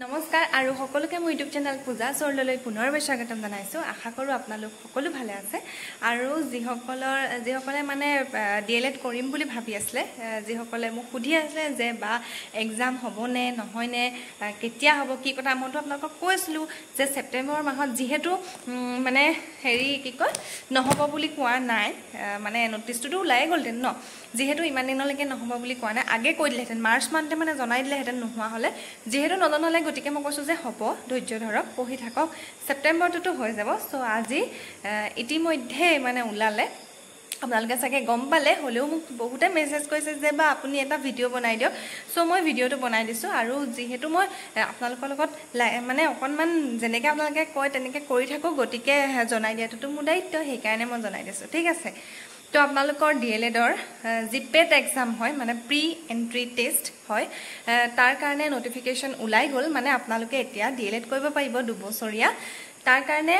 নমস্কাৰ আৰু সকলোকে মোৰ ইউটিউব চেনেল পূজা চৰলৈ পুনৰবাৰ স্বাগতম জনাইছো আশা কৰো আপোনালোক সকলো ভালে আছে আৰু যিসকলে মানে ডিএলএড কৰিম বুলি ভাবি আছিল যিসকলে মোক সুধি আছে যে বা এক্সাম হ'ব নে নহয় নে কেতিয়া হ'ব কি কথা মইতো আপোনালোকক কৈছিলো যে সেপ্টেম্বৰ মাহত যেহেতু মানে হেৰি কি কয় নহব বুলি কোৱা নাই মানে নটিছটো ওলাই গ'লতেন ন যেহেতু ইমান দিনলৈকে নহব বুলি কোৱা নাই আগে কৈ দিলেহেঁতেন মাৰ্চ মান্থে মানে জনাই দিলেহেঁতেন নোহোৱা হ'লে যেহেতু নজনালে গতিকে মই কৈছোঁ যে হ'ব ধৈৰ্য ধৰক পঢ়ি থাকক সেপ্টেম্বৰটোতো হৈ যাব সো আজি ইতিমধ্যে মানে ওলালে আপোনালোকে চাগে গম পালে হ'লেও মোক বহুতে মেছেজ কৰিছে যে বা আপুনি এটা ভিডিঅ' বনাই দিয়ক সো মই ভিডিঅ'টো বনাই দিছোঁ আৰু যেহেতু মই আপোনালোকৰ লগত মানে অকণমান যেনেকৈ আপোনালোকে কয় তেনেকৈ কৰি থাকোঁ গতিকে জনাই দিয়াটোতো মোৰ দায়িত্ব সেইকাৰণে মই জনাই দিছোঁ ঠিক আছে তো আপোনালোকৰ ডিএলএডৰ জিপেট এক্সাম হয় মানে প্ৰি এন্ট্ৰি টেষ্ট হয় তাৰ কাৰণে নটিফিকেশ্যন ওলাই গ'ল মানে আপোনালোকে এতিয়া ডিএলএড কৰিব পাৰিব 2 বছৰীয়া তাৰ কাৰণে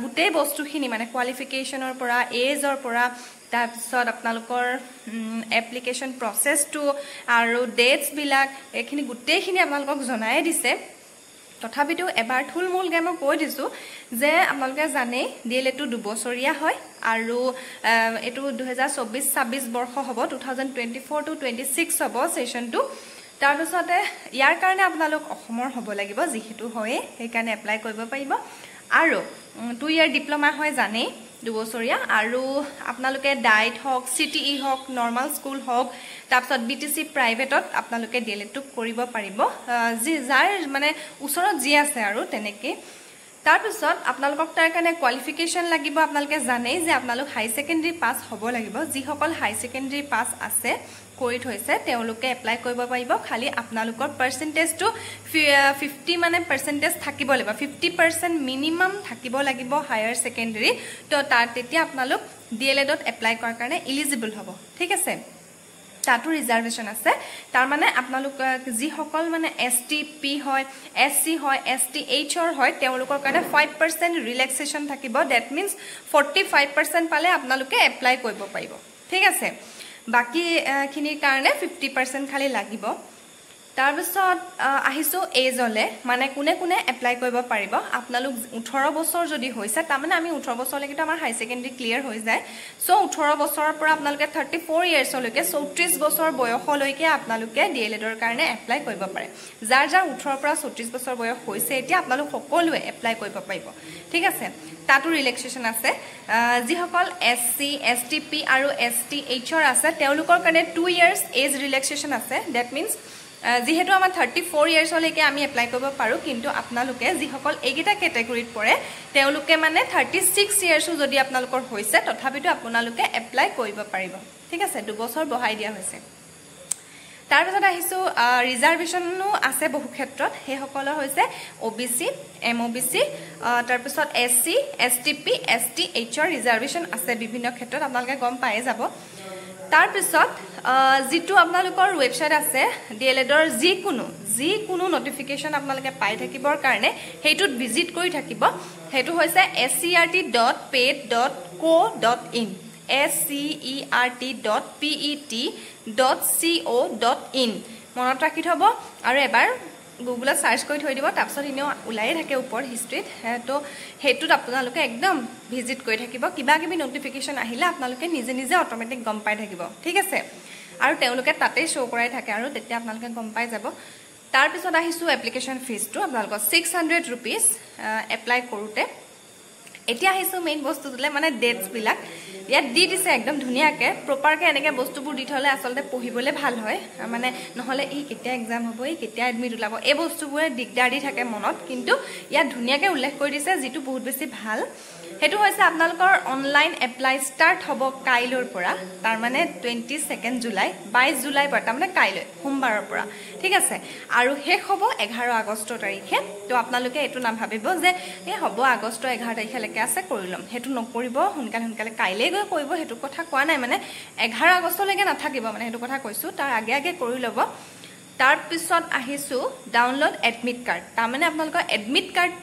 গোটেই বস্তুখিনি মানে কোৱালিফিকেশ্যনৰ পৰা এজৰ পৰা তাৰপিছত আপোনালোকৰ এপ্লিকেশ্যন প্ৰচেছটো আৰু ডেটছবিলাক এইখিনি গোটেইখিনি আপোনালোকক জনাই দিছে তথাপিতো এবাৰ থুলমূলকৈ মই কৈ দিছোঁ যে আপোনালোকে জানে ডিএলএডটো 2 বছৰীয়া হয় আৰু এইটো 2024-26 বৰ্ষ হ'ব 2024 to 26 হ'ব সেশনটো তাৰপিছতে ইয়াৰ কাৰণে আপোনালোক অসমৰ হ'ব লাগিব যেহেতু হয় সেইকাৰণে এপ্লাই কৰিব পাৰিব আৰু 2 ইয়াৰ ডিপ্লোমা হয় জানে 2 বছৰীয়া আৰু আপোনালোকে ডাইট হওক সিটিই হওক নৰ্মাল স্কুল হওক তাৰপিছত বিটিসি প্ৰাইভেটত আপোনালোকে ডিএলএডটো কৰিব পাৰিব যাৰ মানে ওচৰত যি আছে আৰু তেনেকৈ তাৰপিছত আপোনালোকক তাৰ কাৰণে কোৱালিফিকেশ্যন লাগিব আপোনালোকে জানেই যে আপোনালোক হাই সেকেন্ডাৰী পাছ হ'ব লাগিব যিসকল হাই সেকেন্ডাৰী পাছ আছে কৰি থৈছে তেওঁলোকে এপ্লাই কৰিব পাৰিব খালি আপোনালোকৰ পাৰ্চেন্টেজটো 50 মানে পাৰ্চেন্টেজ থাকিব লাগিব 50% মিনিমাম থাকিব লাগিব হায়াৰ সেকেন্ডাৰী তো তাৰ তেতিয়া আপোনালোক ডিএলএডত এপ্লাই কৰাৰ কাৰণে এলিজিবল হ'ব ঠিক আছে তাতো ৰিজাৰ্ভেশন আছে তাৰ মানে আপোনালোক যিসকল মানে এসটিপি হয় এসসি হয় এসটিএইচৰ হয় তেওঁলোকৰ কাৰণে 5% ৰিলেক্সেশন থাকিব দ্যাট মিন্স 45% পালে আপোনালোকে এপ্লাই কৰিব পাৰিব ঠিক আছে বাকি খিনিৰ কাৰণে 50% খালি লাগিব তাৰপিছত আহিছো এজলে মানে কোনে এপ্লাই কৰিব পাৰিব আপোনালোক 18 বছৰ যদি হৈছে তাৰমানে আমি 18 বছৰলৈকে আমাৰ হাই সেকেন্ডাৰী ক্লিয়াৰ হৈ যায় সো 18 বছৰৰ পৰা আপোনালোকে 34 ইয়াৰ্ছলৈকে 34 বছৰ বয়সলৈকে আপোনালোকে ডিএলএডৰ কাৰণে এপ্লাই কৰিব পাৰে যাৰ 18 পৰা 34 বছৰ বয়স হৈছে এতিয়া আপোনালোক সকলোৱে এপ্লাই কৰিব পাৰিব ঠিক আছে তাতো ৰিলেক্সেশন আছে যিসকল এসসি এসটিপি আৰু এসটিএইচৰ আছে তেওঁলোকৰ কাৰণে 2 ইয়াৰ্ছ এজ ৰিলেক্সেশন আছে দ্যাট মিন্স যেহেতু আমাৰ 34 ইয়াৰ্ছলৈকে আমি এপ্লাই কৰিব পাৰো কিন্তু আপোনালোকে যিসকল এইগিটা ক্যাটাগৰীত পৰে তেওঁলোকে মানে 36 ইয়াৰ্ছও যদি আপোনালোকৰ হৈছে তথাপিতো আপোনালোকে এপ্লাই কৰিব পাৰিব ঠিক আছে 2 বছৰ বঢ়াই দিয়া হৈছে তাৰপিছত আহিছো ৰিজাৰ্ভেশনো আছে বহু ক্ষেত্ৰত হে সকলৰ হৈছে ওবিসি এমওবিসি তাৰপিছত এসসি এসটিপি এসটিএইচৰ ৰিজাৰ্ভেশন আছে বিভিন্ন ক্ষেত্ৰত আপোনালোকে গম পাই যাব তাৰপিছত যেটো আপোনালোকৰ ওয়েবসাইট আছে ডিএলএডৰ যিকোনো নটিফিকেশন আপোনালোকে পাই থাকিবৰ কাৰণে হেইটোত ভিজিট কৰি থাকিব হেতু হৈছে scert.ped.co.in scert.pet.co.in মনত ৰাখি থব আৰু এবাৰ গুগলত সাৰ্চ কৰি থৈ দিব তাৰপিছত ইনেও উলাই থাকে ওপৰ হিষ্ট্ৰীত তো হেতুত আপোনালোকে একদম ভিজিট কৰি থাকিব কিবা কিবি নটিফিকেশন আহিলে আপোনালোকে নিজে অটোমেটিক গম পাই থাকিব ঠিক আছে আৰু তেওঁলোকে তাতেই শো কৰাই থাকে আৰু তেতিয়া আপোনালোকে গম পাই যাব তাৰ পিছত আহিছো এপ্লিকেশন ফিজটো আপোনালোকৰ 600 रुपीस এপ্লাই কৰোতে এতিয়া আহিছো মেইন বস্তুটোলে মানে ডেটস বিলাক ইয়াত দি দিছে একদম ধুনিয়াকে প্ৰপাৰকে এনেকে বস্তুবোৰ দি থলে আসলতে পঢ়িবলে ভাল হয় মানে নহলে এই কেতিয়া এক্সাম হ'ব এই কেতিয়া এডমিট উলাব এই বস্তুবোৰে দিগদাৰি থাকে মনত কিন্তু ইয়াত ধুনিয়াকে উল্লেখ কৰি দিছে যেটো বহুত বেছি ভাল হেতু হৈছে আপোনালোকৰ অনলাইন এপ্লাই ষ্টাৰ্ট হ'ব কাইলৰ পৰা তাৰ মানে 22 জুলাই 22 জুলাই পৰা তাৰ মানে কাইলৈ সোমবাৰৰ পৰা ঠিক আছে আৰু শেষ হ'ব 11 আগষ্ট তাৰিখে তো আপোনালোকে এটো না ভাবিব যে এই হ'ব আগষ্ট 11 তাৰিখলৈকে আছে কৰিলম হেতু নকৰিব সোনকালে কাইলৈ গৈ কৰিব হেতু কথা কোৱা নাই মানে 11 আগষ্টলৈকে নাথাকিব মানে হেতু কথা কৈছো তাৰ আগে কৰি ল'ব তাৰ পিছত আহিছো ডাউনলোড এডমিট কাৰ্ড তাৰ মানে আপোনালোকৰ এডমিট কাৰ্ড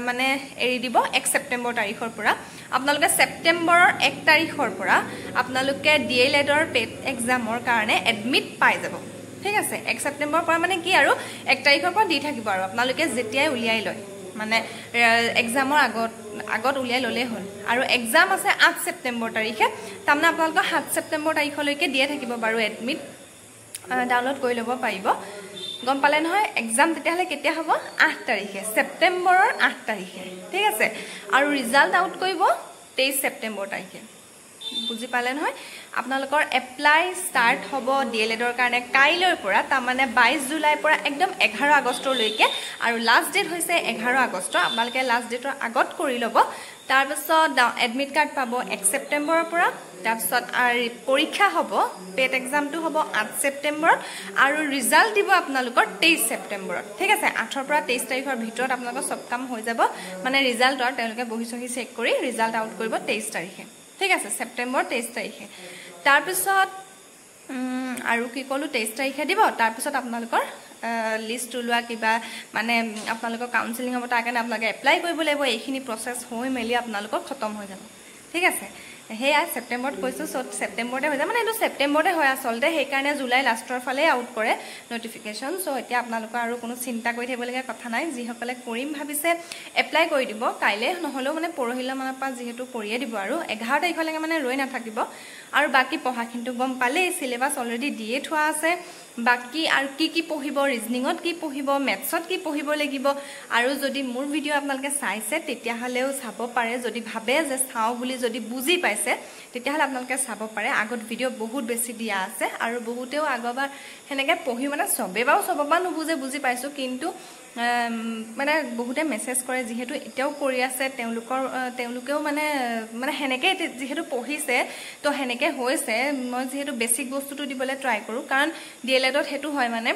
মানে এৰি দিব 1 সেপ্টেম্বৰ তাৰিখৰ পৰা আপোনালোকে সেপ্টেম্বৰৰ 1 তাৰিখৰ পৰা আপোনালোকে ডিএলএডৰ পেড এক্সামৰ কাৰণে এডমিট পাই যাব ঠিক আছে 1 ছেপ্টেম্বৰৰ পৰা মানে কি আৰু 1 তাৰিখৰ পৰা দি থাকিব আৰু আপোনালোকে যেতিয়াই উলিয়াই লয় মানে এক্সামৰ আগত উলিয়াই ল'লেই হ'ল আৰু এক্সাম আছে 8 ছেপ্টেম্বৰ তাৰিখে তাৰমানে আপোনালোকৰ 7 ছেপ্টেম্বৰ তাৰিখলৈকে দিয়ে থাকিব বাৰু এডমিট ডাউনলোড কৰি ল'ব পাৰিব গম পালে নহয় এক্সাম তেতিয়াহ'লে কেতিয়া হ'ব 8 তাৰিখে ছেপ্টেম্বৰৰ 8 তাৰিখে ঠিক আছে আৰু ৰিজাল্ট আউট কৰিব 23 ছেপ্টেম্বৰ তাৰিখে বুজি পালে নহয় আপোনালোকৰ এপ্লাই ষ্টাৰ্ট হ'ব ডিএলএডৰ কাৰণে কাইলৈৰ পৰা তাৰমানে 22 জুলাইৰ পৰা একদম 11 আগষ্টলৈকে আৰু লাষ্ট ডেট হৈছে 11 আগষ্ট আপোনালোকে লাষ্ট ডেটৰ আগত কৰি ল'ব তাৰপিছত এডমিট কাৰ্ড পাব 1 ছেপ্টেম্বৰৰ পৰা তাৰপিছত পৰীক্ষা হ'ব পেট এক্সামটো হ'ব 8 ছেপ্টেম্বৰত আৰু ৰিজাল্ট দিব আপোনালোকৰ 23 ছেপ্টেম্বৰত ঠিক আছে 8ৰ পৰা 23 তাৰিখৰ ভিতৰত আপোনালোকৰ সব কাম হৈ যাব মানে ৰিজাল্টৰ তেওঁলোকে বহি চহি চেক কৰি ৰিজাল্ট আউট কৰিব 23 তাৰিখে ঠিক আছে ছেপ্টেম্বৰ 23 তাৰিখে তাৰপিছত আৰু কি ক'লো 23 তাৰিখে দিব তাৰপিছত আপোনালোকৰ লিষ্ট ওলোৱা কিবা মানে আপোনালোকৰ কাউন্সেলিং হ'ব তাৰ কাৰণে আপোনালোকে এপ্লাই কৰিব লাগিব এইখিনি প্ৰচেছ হৈ মেলি আপোনালোকৰ খতম হৈ যাব ঠিক আছে হেয়া ছেপ্টেম্বৰত কৈছোঁ ছেপ্টেম্বৰতে হৈ যায় মানে এইটো ছেপ্টেম্বৰতে হয় আচলতে সেইকাৰণে জুলাই লাষ্টৰ ফালে আউট কৰে নটিফিকেশ্যন চ' এতিয়া আপোনালোকৰ আৰু কোনো চিন্তা কৰি থাকিবলগীয়া কথা নাই যিসকলে কৰিম ভাবিছে এপ্লাই কৰি দিব কাইলৈ নহ'লেও মানে পৰহিলা মানৰ পৰা যিহেতু কৰিয়ে দিব আৰু 11 তাৰিখলৈকে মানে ৰৈ নাথাকিব আৰু বাকী পঢ়াখিনিটো গম পালেই চিলেবাছ অলৰেডি দিয়ে থোৱা আছে বাকি আৰু কি পঢ়িব ৰিজনিঙত কি পঢ়িব মেথছত কি পঢ়িব লাগিব আৰু যদি মোৰ ভিডিঅ' আপোনালোকে চাইছে তেতিয়াহ'লেও চাব পাৰে যদি ভাবে যে চাওঁ বুলি যদি বুজি পাইছে তেতিয়াহ'লে আপোনালোকে চাব পাৰে আগত ভিডিঅ' বহুত বেছি দিয়া আছে আৰু বহুতেও আগৰবাৰ সেনেকৈ পঢ়ি মানে চবেই বাৰু চবৰপৰা নুবুজে বুজি পাইছোঁ কিন্তু মানে বহুতে মেছেজ কৰে যিহেতু এতিয়াও কৰি আছে তেওঁলোকেও মানে সেনেকৈ যিহেতু পঢ়িছে তো সেনেকৈ হৈছে মই যিহেতু বেছিক বস্তুটো দিবলৈ ট্ৰাই কৰোঁ কাৰণ ডিএলএডত সেইটো হয় মানে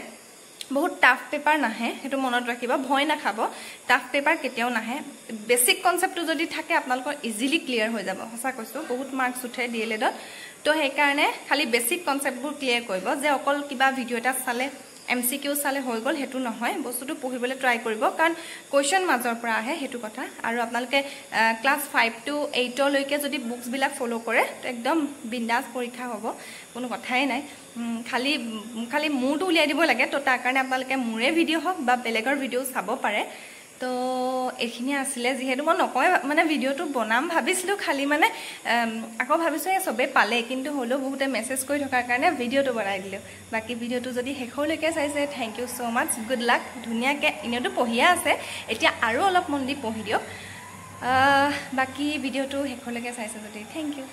বহুত টাফ পেপাৰ নাহে সেইটো মনত ৰাখিব ভয় নাখাব টাফ পেপাৰ কেতিয়াও নাহে বেছিক কনচেপ্টটো যদি থাকে আপোনালোকৰ ইজিলি ক্লিয়াৰ হৈ যাব সঁচা কৈছোঁ বহুত মাৰ্কছ উঠে ডিএলএডত তো সেইকাৰণে খালি বেছিক কনচেপ্টবোৰ ক্লিয়াৰ কৰিব যে অকল কিবা ভিডিঅ' এটা চালে MCQ চালে হৈ গ'ল হেতু নহয় বস্তুটো পঢ়িবলৈ ট্ৰাই কৰিব কাৰণ কোৱেশ্চন মাজৰ পৰা আহে হেতু কথা আৰু আপোনালোকে ক্লাছ 5 to 8 লৈকে যদি বুকস বিলাক ফলো কৰে তো একদম বিন্দাস পৰীক্ষা হ'ব কোনো কথাই নাই খালি মুটো উলিয়াই দিব লাগে তো তাৰ কাৰণে আপোনালোকে মুৰে ভিডিঅ' হওক বা বেলেগৰ ভিডিঅ' চাব পাৰে তো এখিনি আসলে যেহেতু মই নকয় মানে ভিডিঅ'টো বনাম ভাবিছিলোঁ খালি মানে আকৌ ভাবিছোঁ সবে পালে কিন্তু হলো বহুতে মেছেজ কৰি থকাৰ কাৰণে ভিডিঅ'টো বনাই দিলোঁ বাকি ভিডিঅ'টো যদি শেষলৈকে চাইছে থ্যাংক ইউ সো মাচ গুড লাক ধুনীয়াকৈ ইনেতো পঢ়িয়া আছে এতিয়া আৰু অলপ মন দি পঢ়ি দিয়ক বাকি ভিডিঅ'টো শেষলৈকে চাইছে যদি থ্যাংক ইউ